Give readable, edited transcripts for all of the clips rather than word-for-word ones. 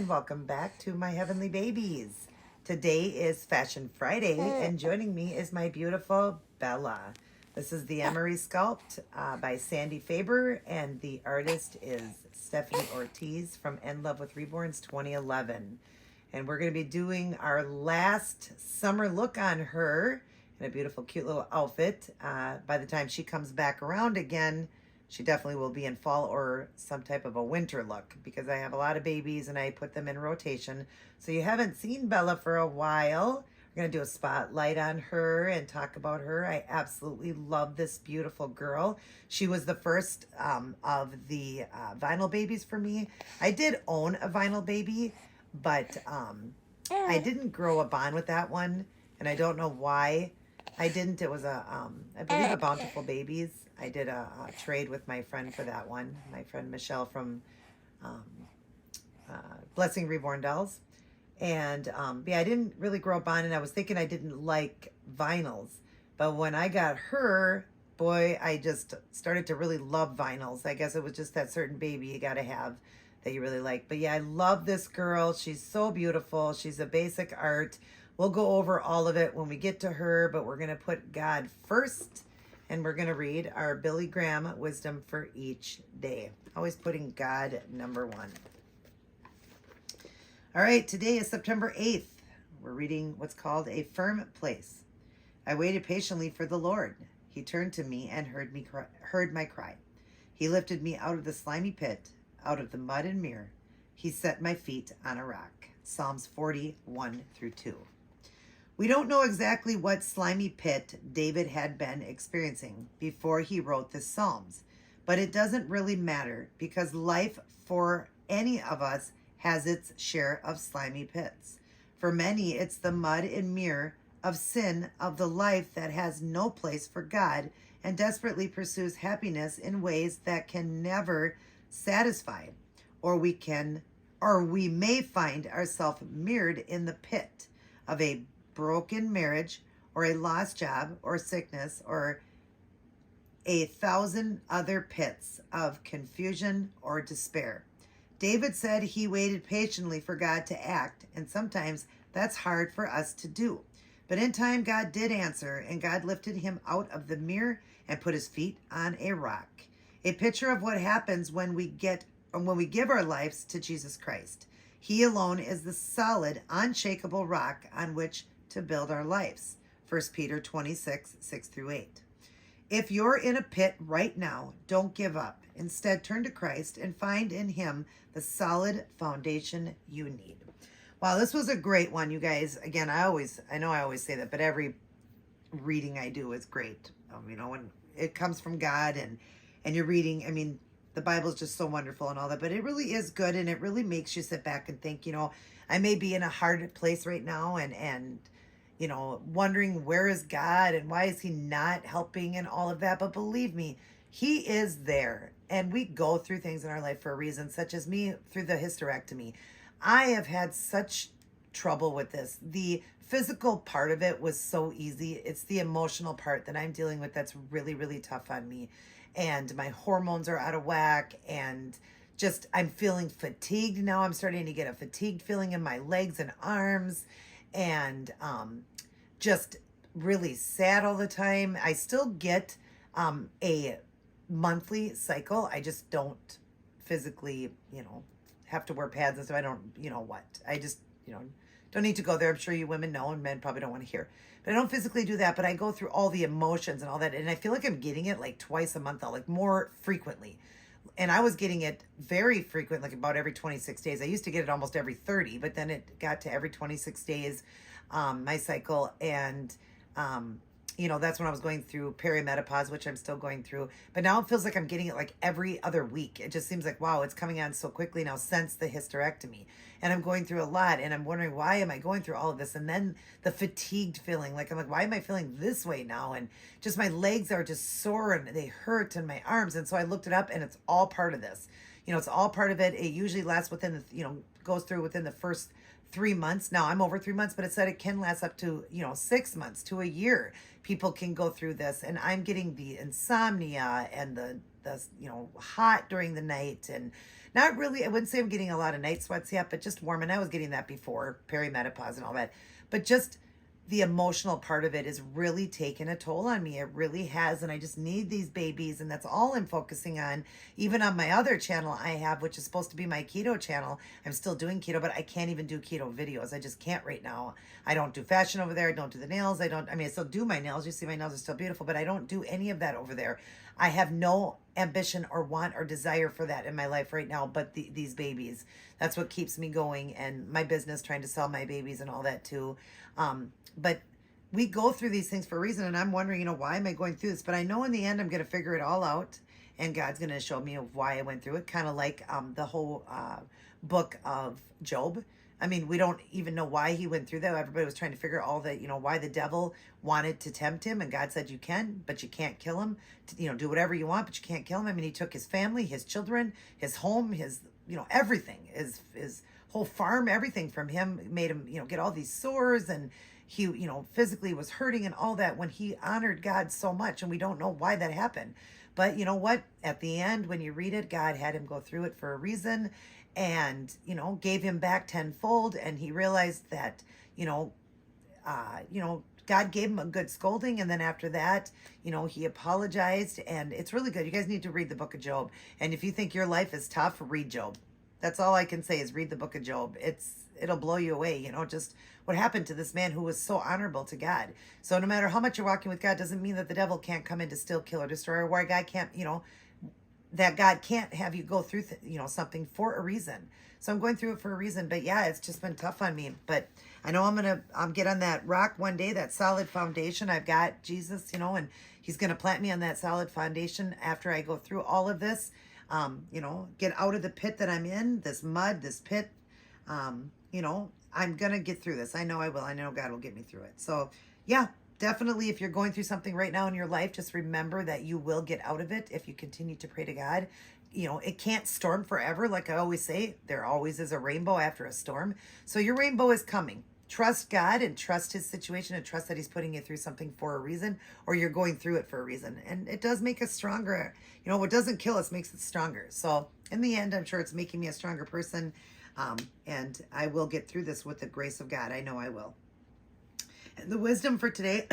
welcome back to my heavenly babies. Today is Fashion Friday, and joining me is my beautiful Bella. This is the Emery Sculpt by Sandy Faber, and the artist is Stephanie Ortiz from In Love with Reborn's 2011. And we're going to be doing our last summer look on her in a beautiful, cute little outfit. By the time she comes back around again, she definitely will be in fall or some type of a winter look, because I have a lot of babies and I put them in rotation. So you haven't seen Bella for a while. We're going to do a spotlight on her and talk about her. I absolutely love this beautiful girl. She was the first of the vinyl babies for me. I did own a vinyl baby, but I didn't grow a bond with that one, and I don't know why I didn't. It was I believe a Bountiful Babies. I did a trade with my friend for that one, my friend Michelle from Blessing Reborn Dolls. And yeah, I didn't really grow a bond, and I was thinking I didn't like vinyls. But when I got her, boy, I just started to really love vinyls. I guess it was just that certain baby you got to have that you really like. But yeah, I love this girl. She's so beautiful. She's a basic art. We'll go over all of it when we get to her, but we're going to put God first, and we're going to read our Billy Graham wisdom for each day. Always putting God number one. All right, today is September 8th. We're reading what's called A Firm Place. I waited patiently for the Lord. He turned to me and heard my cry. He lifted me out of the slimy pit, out of the mud and mire. He set my feet on a rock. Psalms 41 through 2. We don't know exactly what slimy pit David had been experiencing before he wrote the Psalms, but it doesn't really matter, because life for any of us has its share of slimy pits. For many, it's the mud and mire of sin of the life that has no place for God and desperately pursues happiness in ways that can never satisfy, or we may find ourselves mirrored in the pit of a broken marriage, or a lost job, or sickness, or 1,000 other pits of confusion or despair. David said he waited patiently for God to act, and sometimes that's hard for us to do. But in time, God did answer, and God lifted him out of the mire and put his feet on a rock. A picture of what happens when we give our lives to Jesus Christ. He alone is the solid, unshakable rock on which to build our lives. 1 Peter 26, 6 through 8. If you're in a pit right now, don't give up. Instead, turn to Christ and find in him the solid foundation you need. Wow, this was a great one, you guys. Again, I know I always say that, but every reading I do is great. When it comes from God and you're reading, the Bible is just so wonderful and all that, but it really is good, and it really makes you sit back and think, I may be in a hard place right now and wondering where is God and why is he not helping and all of that. But believe me, he is there. And we go through things in our life for a reason, such as me through the hysterectomy. I have had such trouble with this. The physical part of it was so easy. It's the emotional part that I'm dealing with that's really, really tough on me. And my hormones are out of whack, and just I'm feeling fatigued now. I'm starting to get a fatigued feeling in my legs and arms, and just really sad all the time. I still get a monthly cycle. I just don't physically, have to wear pads and stuff. I don't, I just, don't need to go there. I'm sure you women know, and men probably don't want to hear. But I don't physically do that, but I go through all the emotions and all that, and I feel like I'm getting it like twice a month, like more frequently. And I was getting it very frequent, like about every 26 days. I used to get it almost every 30, but then it got to every 26 days, my cycle. And, that's when I was going through perimenopause, which I'm still going through. But now it feels like I'm getting it like every other week. It just seems like, wow, it's coming on so quickly now since the hysterectomy. And I'm going through a lot, and I'm wondering, why am I going through all of this? And then the fatigued feeling, like I'm like, why am I feeling this way now? And just my legs are just sore and they hurt, and my arms. And so I looked it up, and it's all part of this. It's all part of it. It usually lasts within goes through within the first 3 months. Now I'm over 3 months, but it said it can last up to, 6 months to a year. People can go through this, and I'm getting the insomnia and the hot during the night, and not really, I wouldn't say I'm getting a lot of night sweats yet, but just warm. And I was getting that before perimenopause and all that. But just the emotional part of it is really taking a toll on me. It really has. And I just need these babies. And that's all I'm focusing on. Even on my other channel I have, which is supposed to be my keto channel. I'm still doing keto, but I can't even do keto videos. I just can't right now. I don't do fashion over there. I don't do the nails. I still do my nails. You see my nails are still beautiful, but I don't do any of that over there. I have no ambition or want or desire for that in my life right now, but these babies. That's what keeps me going, and my business, trying to sell my babies and all that too. But we go through these things for a reason, and I'm wondering, why am I going through this? But I know in the end I'm going to figure it all out, and God's going to show me why I went through it, kind of like the whole book of Job. I mean, we don't even know why he went through that. Everybody was trying to figure all the, why the devil wanted to tempt him. And God said, you can, but you can't kill him. Do whatever you want, but you can't kill him. I mean, he took his family, his children, his home, his, everything, his whole farm, everything from him, made him, get all these sores, and he, physically was hurting and all that when he honored God so much. And we don't know why that happened. But you know what? At the end, when you read it, God had him go through it for a reason, and gave him back tenfold. And he realized that God gave him a good scolding, and then after that, he apologized. And it's really good. You guys need to read the book of Job. And if you think your life is tough, read Job. That's all I can say, is read the book of Job. It'll blow you away, just what happened to this man who was so honorable to God. So no matter how much you're walking with God, doesn't mean that the devil can't come in to steal, kill, or destroy, or why God can't, that God can't have you go through, something for a reason. So I'm going through it for a reason. But yeah, it's just been tough on me. But I know I'm going to get on that rock one day, that solid foundation. I've got Jesus, and he's going to plant me on that solid foundation after I go through all of this. Get out of the pit that I'm in, this mud, this pit. I'm going to get through this. I know I will. I know God will get me through it. So yeah, definitely, if you're going through something right now in your life, just remember that you will get out of it if you continue to pray to God. It can't storm forever. Like I always say, there always is a rainbow after a storm. So your rainbow is coming. Trust God and trust his situation, and trust that he's putting you through something for a reason, or you're going through it for a reason. And it does make us stronger. What doesn't kill us makes us stronger. So in the end, I'm sure it's making me a stronger person. And I will get through this with the grace of God. I know I will. And the wisdom for today,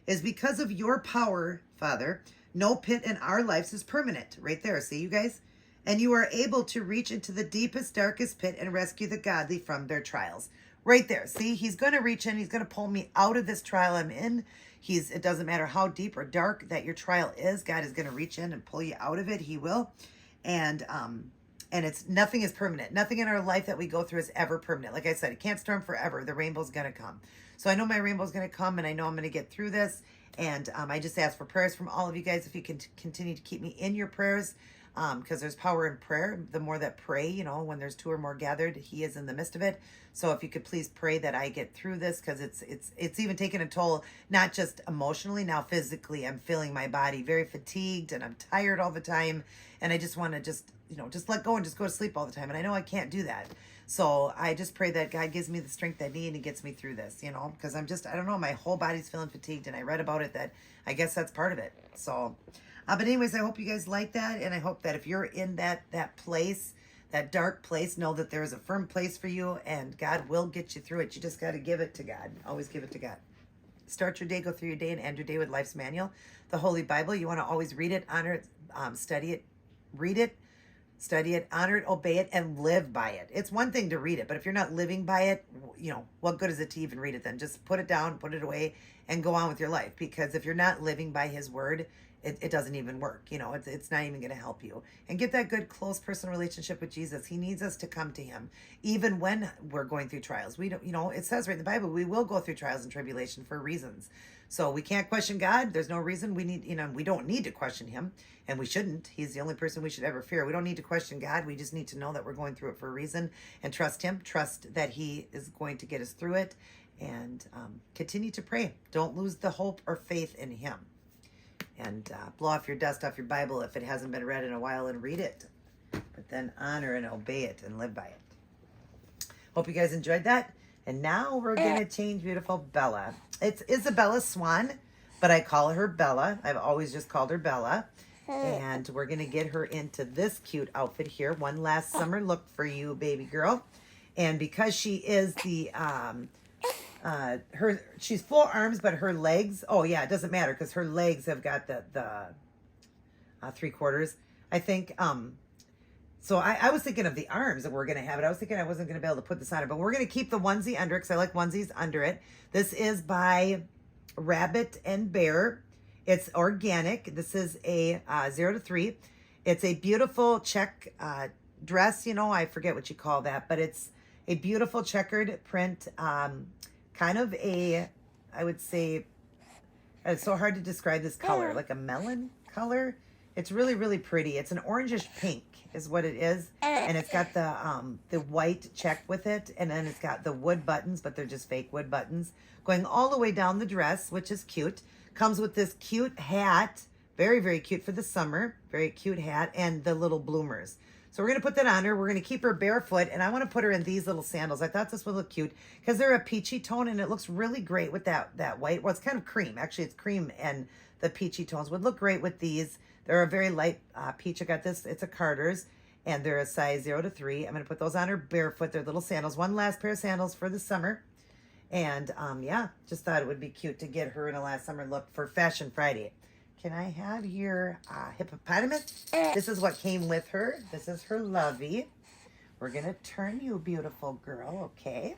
is because of your power, Father, no pit in our lives is permanent. Right there. See, you guys? And you are able to reach into the deepest, darkest pit and rescue the godly from their trials. Right there. See, he's going to reach in. He's going to pull me out of this trial I'm in. It doesn't matter how deep or dark that your trial is. God is going to reach in and pull you out of it. He will. And nothing is permanent. Nothing in our life that we go through is ever permanent. Like I said, it can't storm forever. The rainbow's going to come. So I know my rainbow's going to come, and I know I'm going to get through this. And I just ask for prayers from all of you guys. If you can continue to keep me in your prayers, because there's power in prayer. The more that pray, when there's two or more gathered, he is in the midst of it. So if you could please pray that I get through this, because it's even taking a toll, not just emotionally, now physically. I'm feeling my body very fatigued, and I'm tired all the time, and I just want to just let go and just go to sleep all the time. And I know I can't do that. So I just pray that God gives me the strength I need and he gets me through this, because I don't know, my whole body's feeling fatigued, and I read about it, that I guess that's part of it. So, but anyways, I hope you guys like that. And I hope that if you're in that place, that dark place, know that there is a firm place for you, and God will get you through it. You just got to give it to God. Always give it to God. Start your day, go through your day, and end your day with Life's Manual, the Holy Bible. You want to always read it, honor it, study it, read it, study it, honor it, obey it, and live by it. It's one thing to read it, but if you're not living by it, what good is it to even read it then? Just put it down, put it away, and go on with your life. Because if you're not living by his word, it doesn't even work. It's not even going to help you. And get that good, close personal relationship with Jesus. He needs us to come to him, even when we're going through trials. We don't, it says right in the Bible, we will go through trials and tribulation for reasons. So we can't question God. There's no reason we need, we don't need to question him, and we shouldn't. He's the only person we should ever fear. We don't need to question God. We just need to know that we're going through it for a reason, and trust him, trust that he is going to get us through it, and continue to pray. Don't lose the hope or faith in him. And blow off your dust off your Bible if it hasn't been read in a while, and read it. But then honor and obey it and live by it. Hope you guys enjoyed that. And now we're going to change beautiful Bella. It's Isabella Swan, but I call her Bella. I've always just called her Bella. And we're going to get her into this cute outfit here. One last summer look for you, baby girl. And because she is the, she's full arms, but her legs, oh yeah, it doesn't matter because her legs have got the 3/4, I think. So I was thinking of the arms that we're going to have it. I was thinking I wasn't going to be able to put this on it, but we're going to keep the onesie under it because I like onesies under it. This is by Rabbit and Bear. It's organic. This is a 0 to 3. It's a beautiful check dress. You know, I forget what you call that, but it's a beautiful checkered print. Kind of a, I would say, it's so hard to describe this color, like a melon color. It's really, really pretty. It's an orangish pink is what it is. And it's got the white check with it. And then it's got the wood buttons, but they're just fake wood buttons going all the way down the dress, which is cute. Comes with this cute hat. Very, very cute for the summer. Very cute hat. And the little bloomers. So we're going to put that on her. We're going to keep her barefoot. And I want to put her in these little sandals. I thought this would look cute because they're a peachy tone. And it looks really great with that white. Well, it's kind of cream. Actually, it's cream and the peachy tones would look great with these. They're a very light peach. I got this. It's a Carter's. And they're a size 0 to 3. I'm going to put those on her barefoot. They're little sandals. One last pair of sandals for the summer. And yeah, just thought it would be cute to get her in a last summer look for Fashion Friday. Can I have your hippopotamus? This is what came with her. This is her lovey. We're going to turn you, beautiful girl, okay?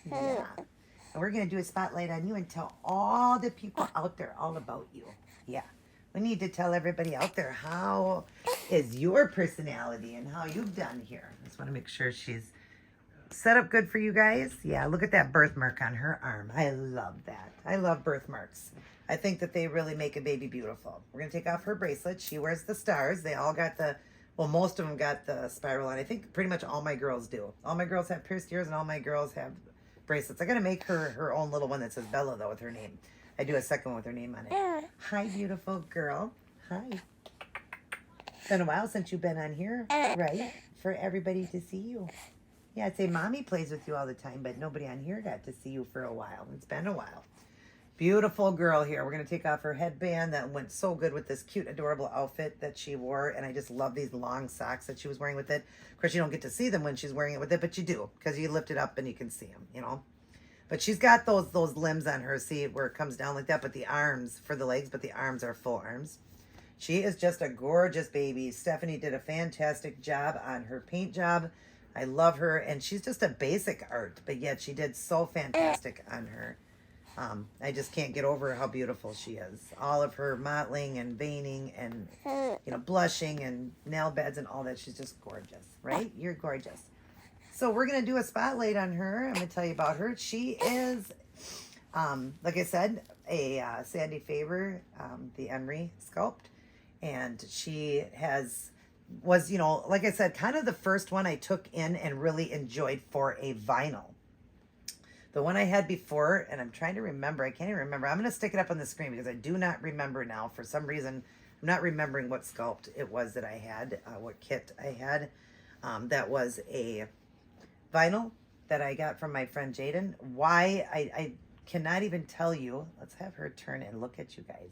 Yeah. And we're going to do a spotlight on you and tell all the people out there all about you. Yeah. We need to tell everybody out there how is your personality and how you've done here. I just want to make sure she's set up good for you guys. Yeah, look at that birthmark on her arm. I love that. I love birthmarks. I think that they really make a baby beautiful. We're going to take off her bracelet. She wears the stars. They all got the, well, most of them got the spiral on. I think pretty much all my girls do. All my girls have pierced ears and all my girls have bracelets. I got to make her own little one that says Bella, though, with her name. I do a second one with her name on it. Hi, beautiful girl. Hi. It's been a while since you've been on here, right? For everybody to see you. Yeah, I'd say mommy plays with you all the time, but nobody on here got to see you for a while. It's been a while. Beautiful girl here. We're going to take off her headband that went so good with this cute, adorable outfit that she wore. And I just love these long socks that she was wearing with it. Of course, you don't get to see them when she's wearing it with it, but you do because you lift it up and you can see them, you know. But she's got those limbs on her, see, where it comes down like that, but the arms for the legs, but the arms are full arms. She is just a gorgeous baby. Stephanie did a fantastic job on her paint job. I love her, and she's just a basic art, but yet she did so fantastic on her. I just can't get over how beautiful she is. All of her mottling and veining and, you know, blushing and nail beds and all that. She's just gorgeous, right? You're gorgeous. So we're going to do a spotlight on her. I'm going to tell you about her. She is, like I said, a Sandy Faber, the Emery sculpt. And she was, you know, like I said, kind of the first one I took in and really enjoyed for a vinyl. The one I had before, and I'm trying to remember, I can't even remember. I'm going to stick it up on the screen because I do not remember now. For some reason, I'm not remembering what sculpt it was that I had, what kit I had. That was a vinyl that I got from my friend Jaden. Why, I cannot even tell you. Let's have her turn and look at you guys.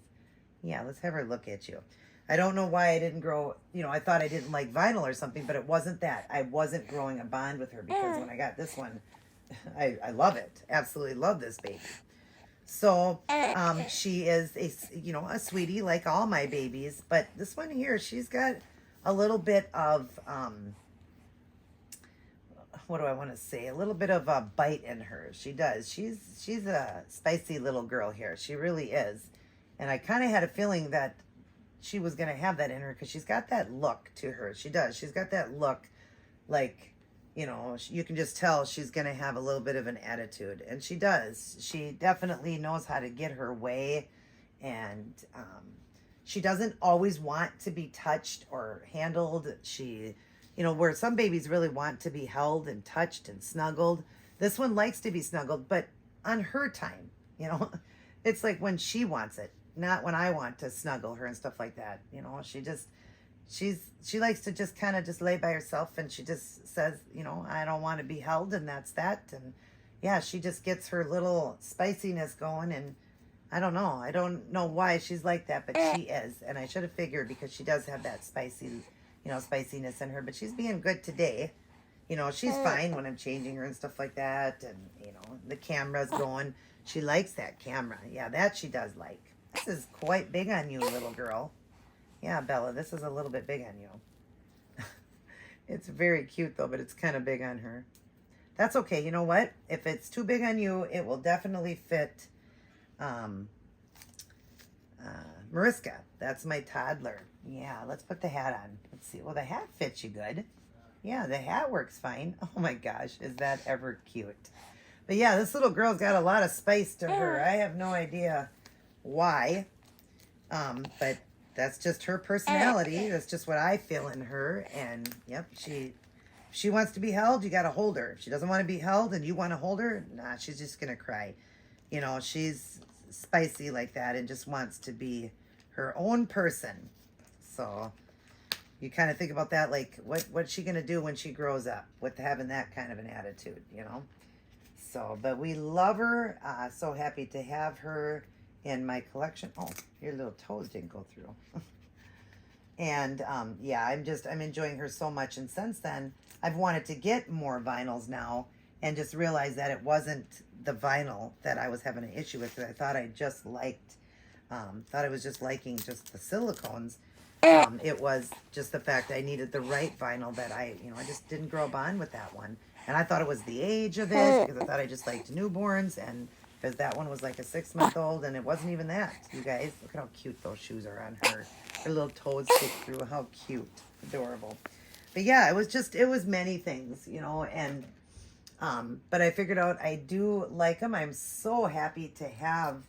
Yeah, let's have her look at you. I don't know why I didn't grow, you know, I thought I didn't like vinyl or something, but it wasn't that. I wasn't growing a bond with her because when I got this one, I love it. Absolutely love this baby. So she is a sweetie like all my babies, but this one here, she's got a little bit of what do I want to say? A little bit of a bite in her. She does. She's a spicy little girl here. She really is. And I kind of had a feeling that she was going to have that in her because she's got that look to her. She does. She's got that look like, you know, you can just tell she's going to have a little bit of an attitude. And she does. She definitely knows how to get her way. And she doesn't always want to be touched or handled. She, you know, where some babies really want to be held and touched and snuggled. This one likes to be snuggled, but on her time, you know. It's like when she wants it, not when I want to snuggle her and stuff like that. You know, she likes to just kind of just lay by herself, and she just says, you know, I don't want to be held, and that's that. And yeah, she just gets her little spiciness going, and I don't know. I don't know why she's like that, but she is. And I should have figured because she does have that spiciness in her. But she's being good today. She's fine when I'm changing her and stuff like that. And, the camera's going. She likes that camera. Yeah, that she does like. This is quite big on you, little girl. Yeah, Bella, this is a little bit big on you. It's very cute, though, but it's kind of big on her. That's okay. You know what? If it's too big on you, it will definitely fit Mariska. That's my toddler. Yeah, let's put the hat on. Let's see. Well, the hat fits you good. Yeah, the hat works fine. Oh my gosh, is that ever cute? But yeah, this little girl's got a lot of spice to her. I have no idea why. But that's just her personality. That's just what I feel in her. And yep, she wants to be held, you got to hold her. If she doesn't want to be held and you want to hold her, nah, she's just going to cry. She's spicy like that and just wants to be her own person. So you kind of think about that, like what's she going to do when she grows up with having that kind of an attitude, So, but we love her. So happy to have her in my collection. Oh, your little toes didn't go through. And yeah, I'm enjoying her so much. And since then, I've wanted to get more vinyls now and just realized that it wasn't the vinyl that I was having an issue with. I thought I just liked, thought I was just liking just the silicones. It was just the fact I needed the right vinyl that I just didn't grow a bond with that one. And I thought it was the age of it because I thought I just liked newborns, and because that one was like a 6-month-old and it wasn't even that. You guys, look at how cute those shoes are on her. Her little toes stick through. How cute. Adorable. But yeah, it was many things, and but I figured out I do like them. I'm so happy to have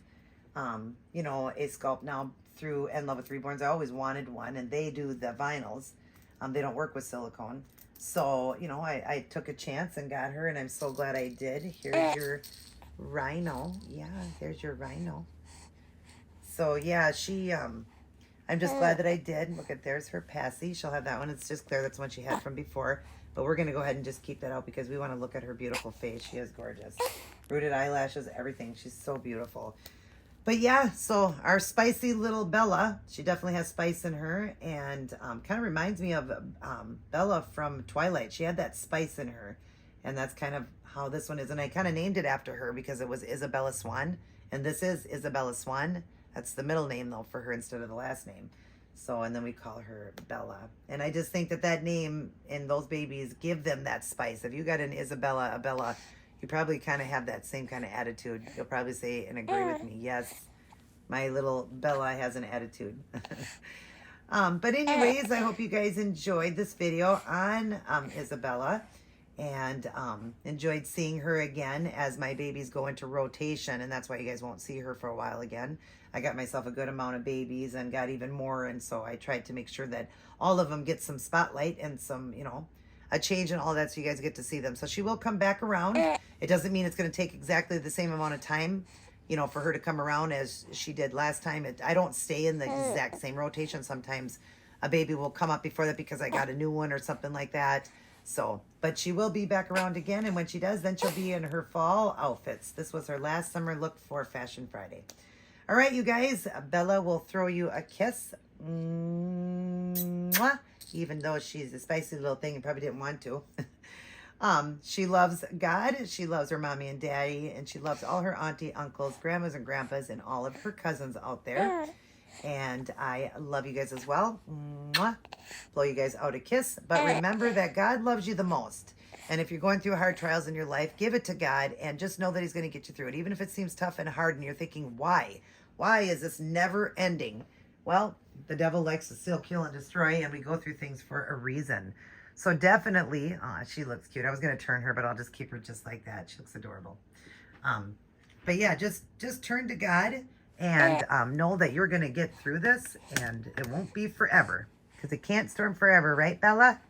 a sculpt now through In Love with Reborns. I always wanted one, and they do the vinyls. They don't work with silicone. So, I took a chance and got her, and I'm so glad I did. Here's your Rhino. Yeah, there's your Rhino. So, yeah, I'm just glad that I did. Look there's her Passy. She'll have that one. It's just clear. That's one she had from before. But we're going to go ahead and just keep that out because we want to look at her beautiful face. She is gorgeous. Rooted eyelashes, everything. She's so beautiful. But yeah, so our spicy little Bella, she definitely has spice in her, and kind of reminds me of Bella from Twilight. She had that spice in her, and that's kind of how this one is. And I kind of named it after her because it was Isabella Swan, and this is Isabella Swan. That's the middle name, though, for her instead of the last name. So, and then we call her Bella. And I just think that name and those babies give them that spice. If you got an Isabella, a Bella, you probably kind of have that same kind of attitude. You'll probably say and agree with me. Yes, my little Bella has an attitude. But anyways, I hope you guys enjoyed this video on Isabella and enjoyed seeing her again as my babies go into rotation. And that's why you guys won't see her for a while again. I got myself a good amount of babies and got even more. And so I tried to make sure that all of them get some spotlight and some, a change and all that, so you guys get to see them. So she will come back around. It doesn't mean it's going to take exactly the same amount of time, for her to come around as she did last time. I don't stay in the exact same rotation. Sometimes a baby will come up before that because I got a new one or something like that. So, but she will be back around again. And when she does, then she'll be in her fall outfits. This was her last summer look for Fashion Friday. All right, you guys, Bella will throw you a kiss. Mwah. Even though she's a spicy little thing and probably didn't want to. She loves God. She loves her mommy and daddy. And she loves all her auntie, uncles, grandmas, and grandpas, and all of her cousins out there. And I love you guys as well. Mwah. Blow you guys out a kiss. But remember that God loves you the most. And if you're going through hard trials in your life, give it to God and just know that he's going to get you through it. Even if it seems tough and hard and you're thinking, why? Why is this never ending? Well, the devil likes to steal, kill, and destroy, and we go through things for a reason. So definitely, she looks cute. I was going to turn her, but I'll just keep her just like that. She looks adorable. But yeah, just turn to God and know that you're going to get through this, and it won't be forever because it can't storm forever, right, Bella?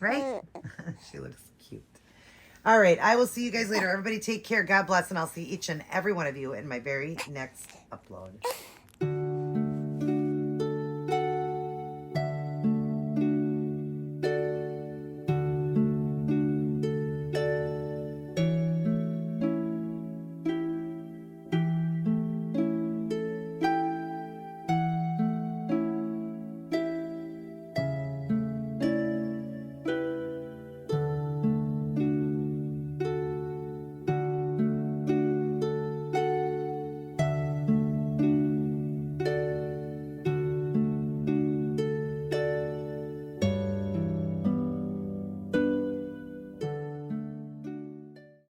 Right? She looks cute. All right, I will see you guys later. Everybody take care. God bless, and I'll see each and every one of you in my very next upload.